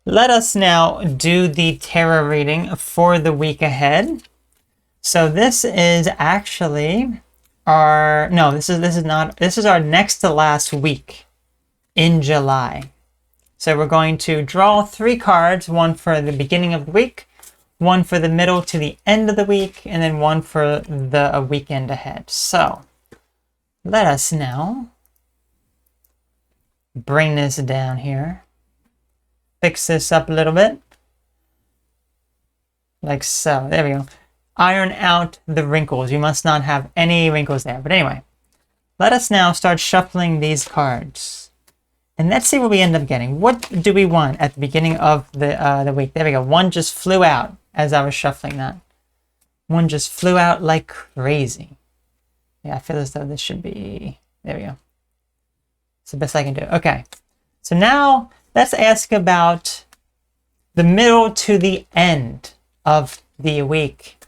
Let us now do the tarot reading for the week ahead. So this is actually our, no, this is not, this is our next to last week in July. So we're going to draw 3 cards, one for the beginning of the week, one for the middle to the end of the week, and then one for the weekend ahead. So let us now bring this down here. Fix this up a little bit. Like so. There we go. Iron out the wrinkles. You must not have any wrinkles there. But anyway, let us now start shuffling these cards. And let's see what we end up getting. What do we want at the beginning of the week? There we go. One just flew out as I was shuffling that. One just flew out like crazy. Yeah, I feel as though this should be... There we go. It's the best I can do. Okay. So now let's ask about the middle to the end of the week.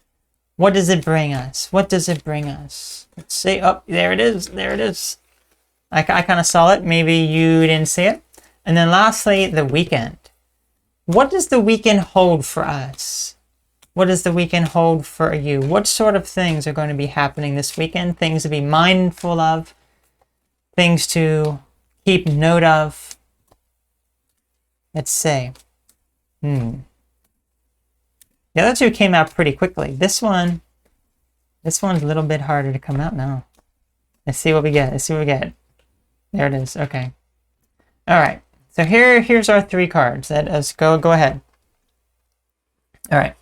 What does it bring us? What does it bring us? Let's see. Oh, there it is. There it is. I kind of saw it. Maybe you didn't see it. And then lastly, the weekend. What does the weekend hold for us? What does the weekend hold for you? What sort of things are going to be happening this weekend? Things to be mindful of. Things to keep note of. Let's say. The other two came out pretty quickly. This one's a little bit harder to come out now. Let's see what we get. Let's see what we get. There it is. Okay. All right. So here's our 3 cards. Let's go ahead. All right.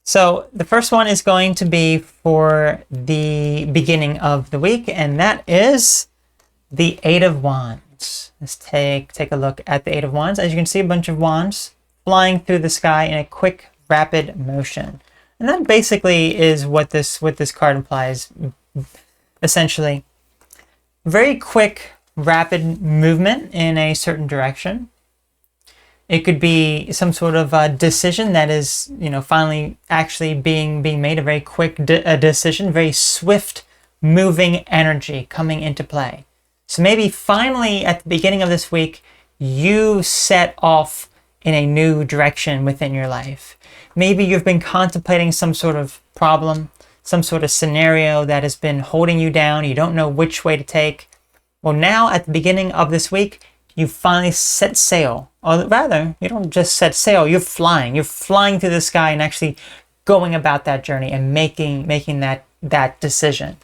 So the first one is going to be for the beginning of the week, and that is the 8 of Wands. Let's take a look at the 8 of Wands. As you can see, a bunch of wands flying through the sky in a quick, rapid motion. And that basically is what this card implies, essentially. Very quick, rapid movement in a certain direction. It could be some sort of decision that is, finally actually being made, a very quick decision, very swift moving energy coming into play. So maybe finally at the beginning of this week, you set off in a new direction within your life. Maybe you've been contemplating some sort of problem, some sort of scenario that has been holding you down. You don't know which way to take. Well, now at the beginning of this week, you finally set sail. Or rather, you don't just set sail, you're flying. You're flying through the sky and actually going about that journey and making that decision.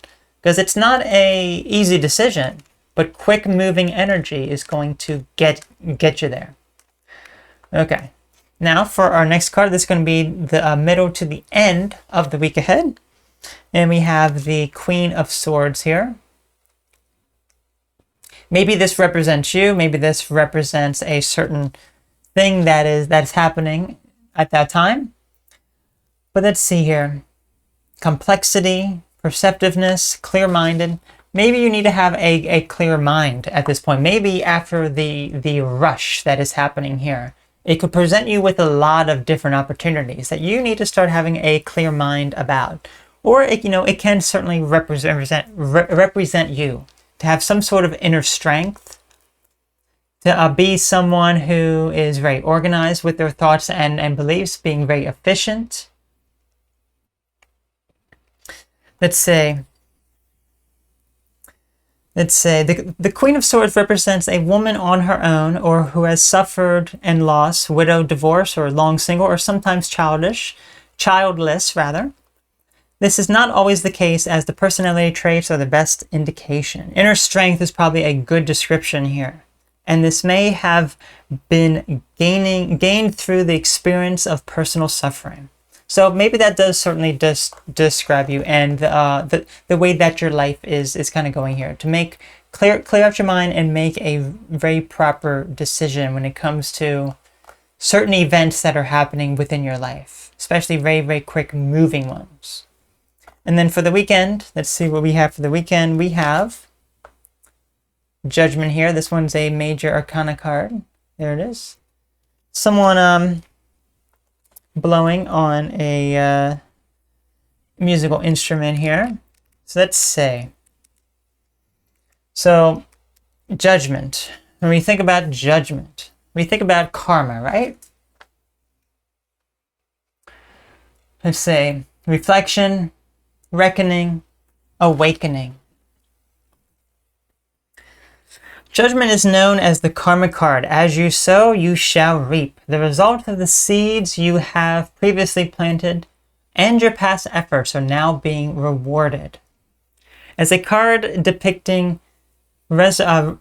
Because it's not a easy decision, but quick moving energy is going to get you there. Okay. Now for our next card, this is going to be the middle to the end of the week ahead. And we have the Queen of Swords here. Maybe this represents you. Maybe this represents a certain thing that's happening at that time. But let's see here. Complexity, perceptiveness, clear-minded. Maybe you need to have a clear mind at this point. Maybe after the rush that is happening here, it could present you with a lot of different opportunities that you need to start having a clear mind about. Or it can certainly represent you. To have some sort of inner strength, to be someone who is very organized with their thoughts and beliefs, being very efficient. Let's say the Queen of Swords represents a woman on her own, or who has suffered and lost, widowed, divorce, or long single, or sometimes childless rather. This is not always the case, as the personality traits are the best indication. Inner strength is probably a good description here. And this may have been gained through the experience of personal suffering. So maybe that does certainly describe you and the way that your life is kind of going here. To clear out your mind and make a very proper decision when it comes to certain events that are happening within your life. Especially very, very quick moving ones. And then for the weekend, let's see what we have for the weekend. We have Judgment here. This one's a major arcana card. There it is. Someone blowing on a musical instrument here. So let's say. So, judgment. When we think about judgment, we think about karma, right? Let's say reflection, reckoning, awakening. Judgment is known as the karma card. As you sow, you shall reap. The result of the seeds you have previously planted and your past efforts are now being rewarded. As a card depicting resurrection,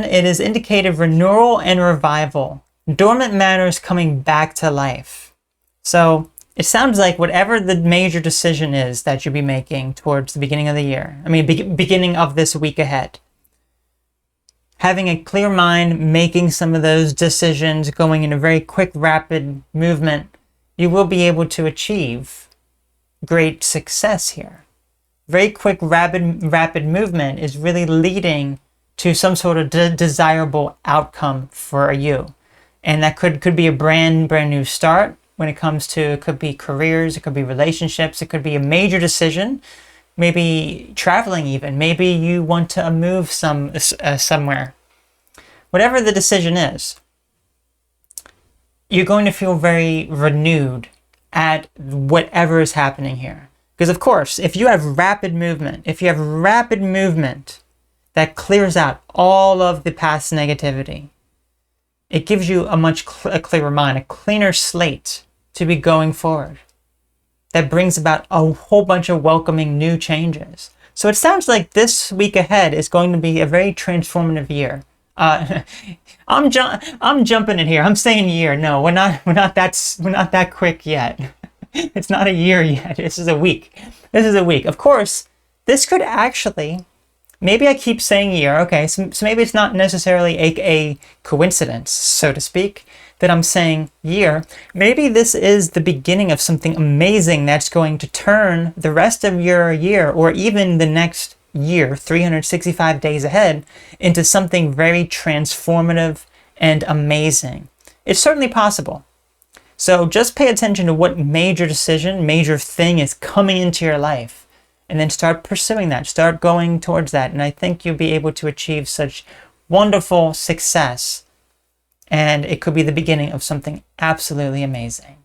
it is indicative renewal and revival. Dormant matters coming back to life. So it sounds like whatever the major decision is that you'll be making towards the beginning of the year, beginning of this week ahead, having a clear mind, making some of those decisions, going in a very quick, rapid movement, you will be able to achieve great success here. Very quick, rapid movement is really leading to some sort of desirable outcome for you. And that could be a brand new start when it comes to, it could be careers, it could be relationships, it could be a major decision, maybe traveling even, maybe you want to move somewhere. Whatever the decision is, you're going to feel very renewed at whatever is happening here. Because of course, if you have rapid movement that clears out all of the past negativity, it gives you a much clearer mind, a cleaner slate to be going forward. That brings about a whole bunch of welcoming new changes. So it sounds like this week ahead is going to be a very transformative year. I'm jumping in here. I'm saying year. No, we're not that quick yet. It's not a year yet. This is a week. Of course, this could actually, maybe I keep saying year. Okay, so maybe it's not necessarily a coincidence, so to speak, that I'm saying year. Maybe this is the beginning of something amazing that's going to turn the rest of your year, or even the next year, 365 days ahead, into something very transformative and amazing. It's certainly possible. So just pay attention to what major decision, major thing is coming into your life, and then start pursuing that, start going towards that. And I think you'll be able to achieve such wonderful success. And it could be the beginning of something absolutely amazing.